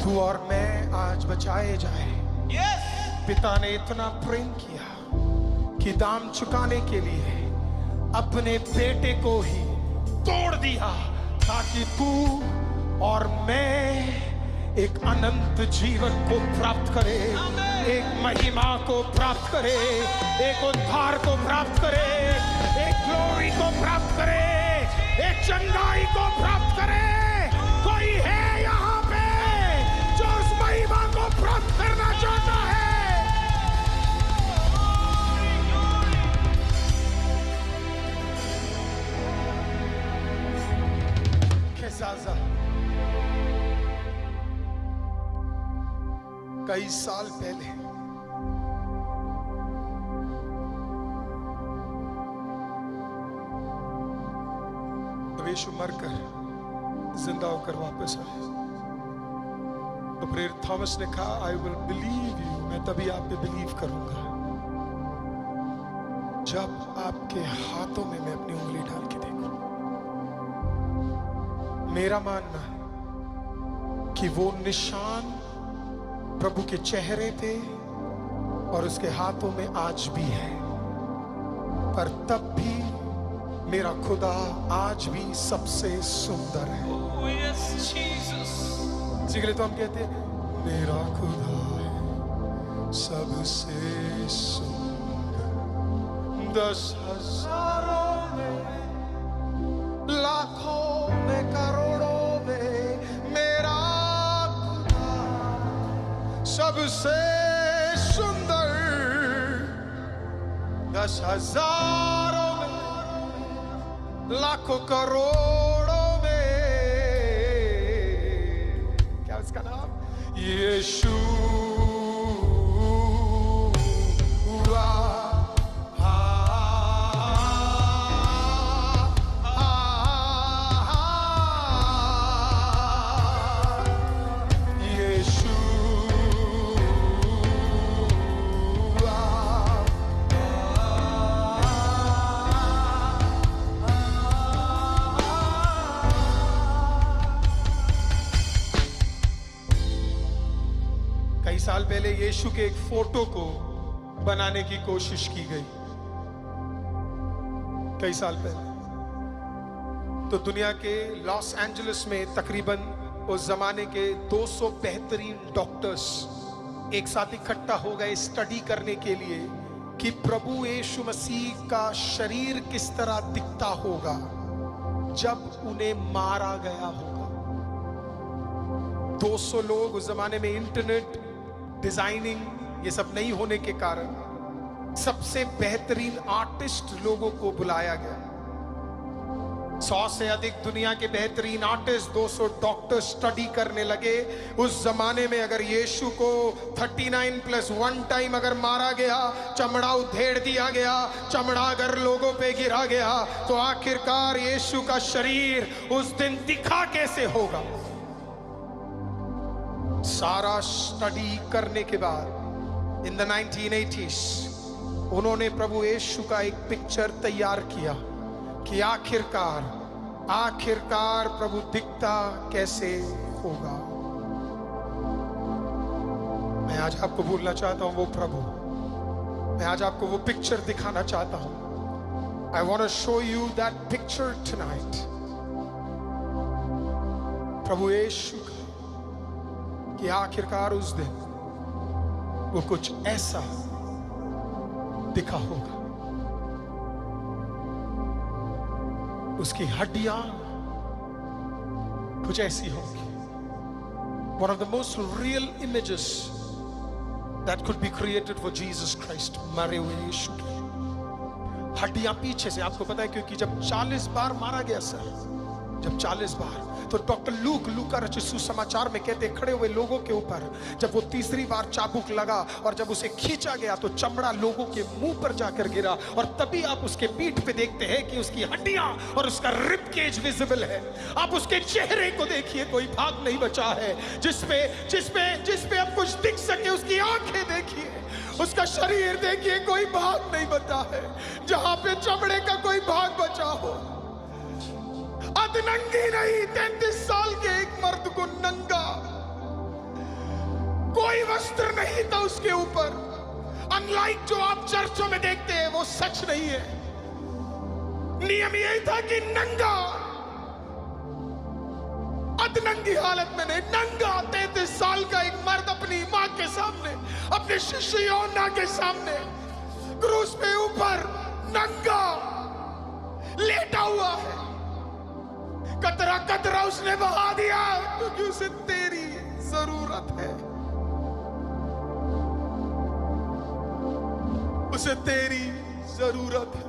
तू और मैं आज बचाए जाए। पिता ने इतना प्रेम किया कि दाम चुकाने के लिए अपने बेटे को ही तोड़ दिया, ताकि तू और मैं एक अनंत जीवन को प्राप्त करे, एक महिमा को प्राप्त करे, एक उद्धार को प्राप्त करे, एक ग्लोरी को प्राप्त करे, एक चंगाई को प्राप्त करे। कोई है यहाँ पे जो उस महिमा को प्राप्त करना चाहता है? कई साल पहले यीशु मरकर जिंदा होकर वापस आए, तो प्रेरित थॉमस ने कहा, आई विल बिलीव यू, मैं तभी आप पे बिलीव करूंगा जब आपके हाथों में मैं अपनी उंगली डाल के देखूं। मेरा मानना है कि वो निशान प्रभु के चेहरे पे और उसके हाथों में आज भी है, पर तब भी मेरा खुदा आज भी सबसे सुंदर है। Oh, yes, Jesus. इसलिए तो हम कहते हैं, मेरा खुदा है सबसे सुंदर, 10,000 में, लाखों में, करोड़ों में, मेरा खुदा सबसे सुंदर, 10,000 लाखों करोड़ों में। क्या उसका नाम? यीशु। साल पहले यीशु के एक फोटो को बनाने की कोशिश की गई, कई साल पहले। तो दुनिया के लॉस एंजलिस में तकरीबन उस जमाने के 200 बेहतरीन डॉक्टर्स एक साथ इकट्ठा हो गए स्टडी करने के लिए कि प्रभु यीशु मसीह का शरीर किस तरह दिखता होगा जब उन्हें मारा गया होगा। 200 लोग, उस जमाने में इंटरनेट, डिजाइनिंग, ये सब नहीं होने के कारण सबसे बेहतरीन आर्टिस्ट लोगों को बुलाया गया। 100 से अधिक दुनिया के बेहतरीन आर्टिस्ट, 200 डॉक्टर स्टडी करने लगे। उस जमाने में अगर यीशु को 39+1 टाइम अगर मारा गया, चमड़ा उधेड़ दिया गया, चमड़ा अगर लोगों पे गिरा गया, तो आखिरकार यीशु का शरीर उस दिन दिखा कैसे होगा? सारा स्टडी करने के बाद इन द 1980s उन्होंने प्रभु यीशु का एक पिक्चर तैयार किया कि आखिरकार प्रभु दिखता कैसे होगा। मैं आज आपको बोलना चाहता हूं वो प्रभु, मैं आज आपको वो पिक्चर दिखाना चाहता हूं। I want to show you that picture tonight। प्रभु यीशु का कि आखिरकार उस दिन वो कुछ ऐसा दिखा होगा, उसकी हड्डियां कुछ ऐसी होंगी। One of the most real images that could be created for Jesus Christ, मरे हुए यीशु की हड्डियां पीछे से। आपको पता है क्योंकि जब 40 बार मारा गया सर, जब 40 बार, तो डॉक्टर लूका रचित सुसमाचार में कहते खड़े हुए लोगों के ऊपर जब वो तीसरी बार चाबुक लगा और जब उसे खींचा गया तो चमड़ा लोगों के मुंह पर जाकर गिरा, और तभी आप उसके पीठ पे देखते हैं कि उसकी हड्डियां और उसका रिब केज विजिबल है। आप उसके चेहरे को देखिए, कोई भाग नहीं बचा है जिसपे अब कुछ दिख सके। उसकी आंखें देखिए, उसका शरीर देखिए, कोई भाग नहीं बचा है। जहां पे चमड़े का कोई भाग बचा हो, अधनंगी नहीं, 33 साल के एक मर्द को नंगा कोई वस्त्र नहीं था उसके ऊपर। अनलाइक जो आप चर्चों में देखते हैं वो सच नहीं है। नियम यही था कि नंगा, अधनंगी हालत में नहीं, नंगा 33 साल का एक मर्द अपनी मां के सामने, अपने शिशु यौना के सामने क्रूस पे ऊपर नंगा लेटा हुआ है। कतरा कतरा उसने बहा दिया क्योंकि उसे तेरी जरूरत है, उसे तेरी जरूरत है।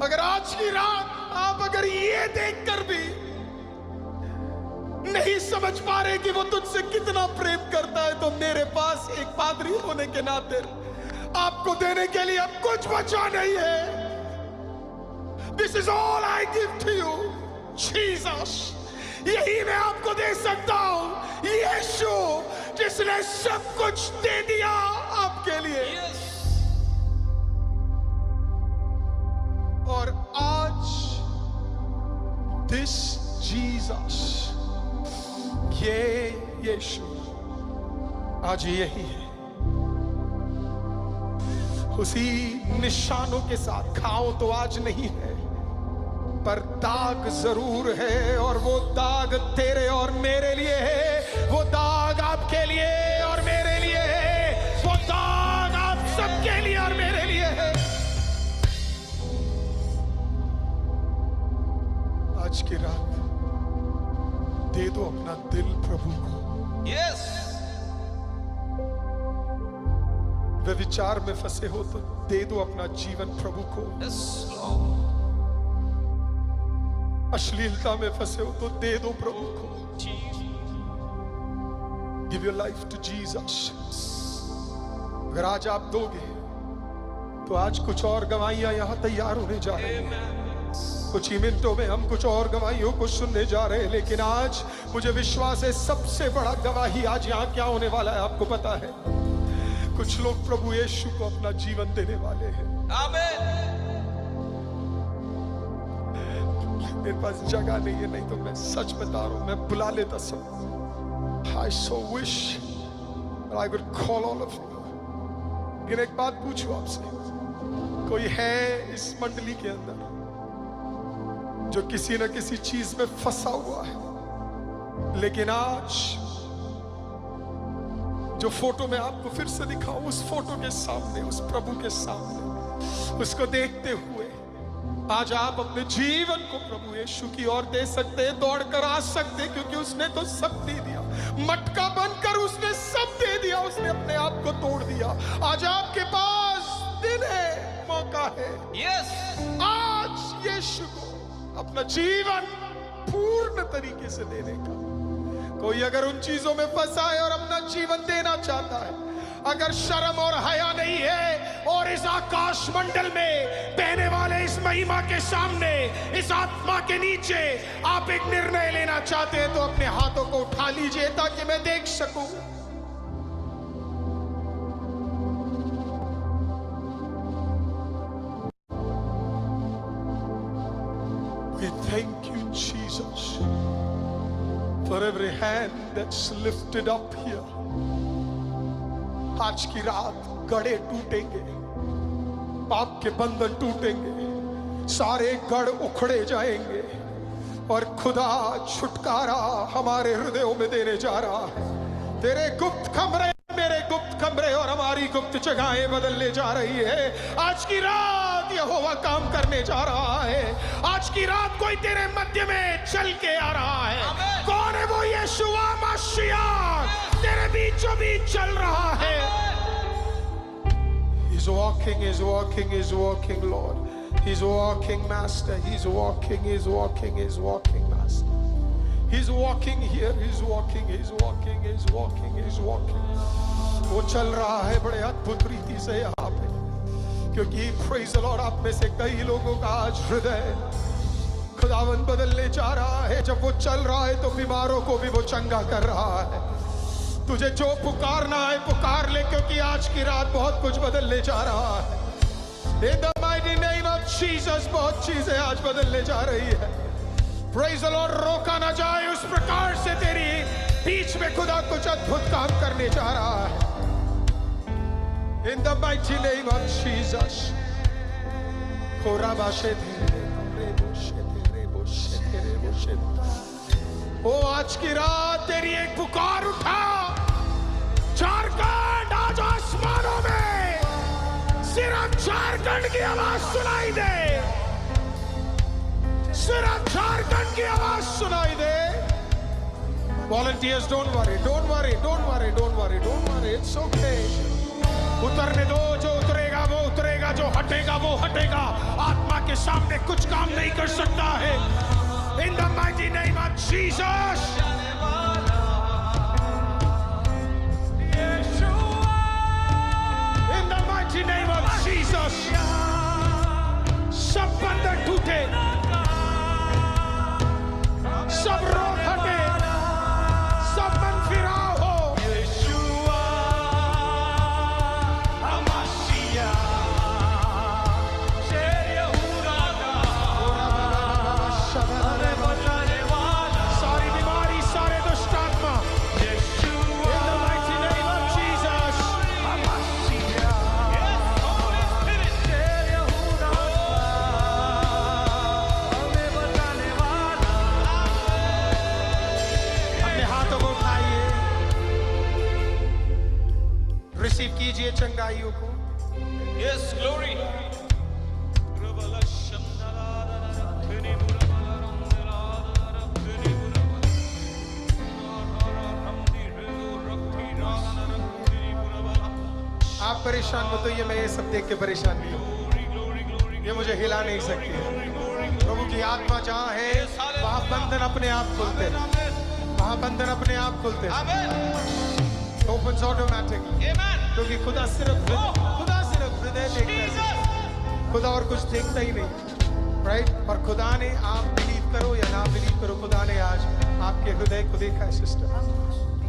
अगर आज की रात आप अगर ये देखकर भी नहीं समझ पा रहे कि वो तुझसे कितना प्रेम करता है, तो मेरे पास एक पादरी होने के नाते आपको देने के लिए अब कुछ बचा नहीं है। This is all I give to you, Jesus. यही मैं आपको दे सकता हूं, यीशु जिसने सब कुछ दे दिया आपके लिए। Yes. और आज दिस जीसस, ये यीशु आज यही है। उसी निशानों के साथ घाव तो आज नहीं है, पर दाग जरूर है। और वो दाग तेरे और मेरे लिए है, वो दाग आपके लिए और मेरे लिए है, वो दाग आप सबके लिए और मेरे लिए है। आज की रात दे दो अपना दिल प्रभु को। Yes. वे विचार में फंसे हो तो दे दो अपना जीवन प्रभु को। Yes, Lord. अश्लीलता में फंसे हो तो दे दो प्रभु को। Jesus. Give your life to Jesus. अगर आज आप दोगे तो आज कुछ और गवाहियां यहां तैयार होने जा रही हैं। Amen. कुछ ही मिनटों में हम कुछ और गवाहियों को सुनने जा रहे हैं, लेकिन आज मुझे विश्वास है सबसे बड़ा गवाही आज यहाँ क्या होने वाला है आपको पता है? कुछ लोग प्रभु यीशु को अपना जीवन देने वाले हैं। Amen. मेरे पास जगह नहीं है, नहीं तो मैं सच बता रहा हूं, मैं बुला लेता सब। I so wish that I could call all of you. लेकिन एक बात पूछूं आपसे, कोई है इस मंडली के अंदर जो किसी न किसी चीज में फंसा हुआ है, लेकिन आज जो फोटो मैं आपको फिर से दिखाऊं, उस फोटो के सामने, उस प्रभु के सामने, उसको देखते हुए आज आप अपने जीवन को प्रभु यीशु की ओर दे सकते हैं, दौड़ कर आ सकते हैं, क्योंकि उसने तो सब दे दिया। मटका बनकर उसने सब दे दिया, उसने अपने आप को तोड़ दिया। आज आपके पास दिन है, मौका है Yes. आज यीशु को अपना जीवन पूर्ण तरीके से देने का। कोई अगर उन चीजों में फंसा है और अपना जीवन देना चाहता है, अगर शर्म और हया नहीं है और इस आकाश मंडल में बहने वाले इस महिमा के सामने, इस आत्मा के नीचे आप एक निर्णय लेना चाहते हैं, तो अपने हाथों को उठा लीजिए ताकि मैं देख सकूं। We thank you, Jesus, for every hand that's lifted up here. आज की रात गढ़े टूटेंगे, पाप के बंधन टूटेंगे, सारे गढ़ उखड़े जाएंगे और खुदा छुटकारा हमारे हृदयों में देने जा रहा है। तेरे गुप्त कमरे, मेरे गुप्त कमरे और हमारी गुप्त जगहें बदलने जा रही है। आज की रात यहोवा काम करने जा रहा है। आज की रात कोई तेरे मध्य में चल के आ रहा है। कौन है वो? यीशुआ मसीहा तेरे बीचों बीच चल रहा है। He's walking, he's walking, he's walking, Lord. He's walking, Master. He's walking, he's walking, he's walking, Master. He's walking here, he's walking, he's walking, he's walking, he's walking. वो चल रहा है बड़े अद्भुत रीति से यहाँ पे, क्योंकि praise the Lord, आप में से कई लोगों का आज हृदय खुदावंद बदलने जा रहा है। जब वो चल रहा है तो बीमारों को भी वो चंगा कर रहा है। तुझे जो पुकारना है पुकार ले, क्योंकि आज की रात बहुत कुछ बदलने जा रहा है। In the mighty name of Jesus, बहुत चीजें आज बदलने जा रही है। Praise the Lord, रोका ना जाए उस प्रकार से तेरी बीच में खुदा कुछ अद्भुत काम करने जा रहा है। In the mighty name of Jesus. ओ आज की रात तेरी एक पुकार उठा, झारखंड आज आसमानों में सिर्फ झारखंड की आवाज सुनाई दे, सिर्फ झारखंड की आवाज सुनाई दे। Volunteers, don't worry, don't worry, don't worry, don't worry, don't worry, it's okay. उतरने दो, जो उतरेगा वो उतरेगा, जो हटेगा वो हटेगा। आत्मा के सामने कुछ काम नहीं कर सकता है। In the mighty name of Jesus. In the mighty name of Jesus. सब बंधन टूटे, सब रोग हटे, सब मन फिराव हो। सारी बीमारी, सारे दुष्ट आत्मा, in the mighty name of Jesus. अपने हाथों को उठाइए, रिसीव कीजिए चंगाइयों को। Yes, glory. आप परेशान मत होइए, मैं ये सब देख के परेशान नहीं हूँ। ये मुझे हिला नहीं सकती है। प्रभु की आत्मा जहाँ है वहाँ बंधन अपने आप खुलते हैं, वहाँ बंधन अपने आप खुलते हैं। Amen. Opens automatically, Amen. क्योंकि खुदा सिर्फ हृदय देखता है, खुदा और कुछ देखता ही नहीं, राइट। और खुदा ने, आप बिलीव करो या ना बिलीव करो, खुदा ने आज आपके हृदय को देखा है सिस्टर।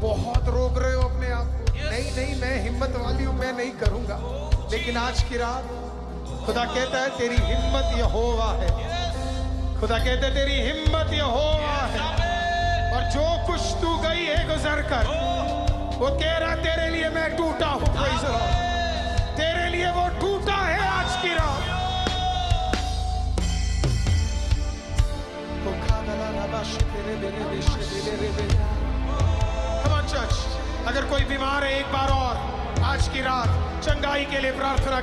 बहुत रोक रहे हो अपने आप को, नहीं नहीं मैं हिम्मत वाली हूँ, मैं नहीं करूंगा। लेकिन आज की रात खुदा कहता है तेरी हिम्मत यहोवा है, खुदा कहता है तेरी हिम्मत यहोवा है। और जो कुछ तू गई है गुजर कर, वो कह रहा तेरे लिए मैं टूटा हूँ, praise the Lord। तेरे लिए वो टूटा है आज की रात। Come on church, अगर कोई बीमार है एक बार और आज की रात चंगाई के लिए प्रार्थना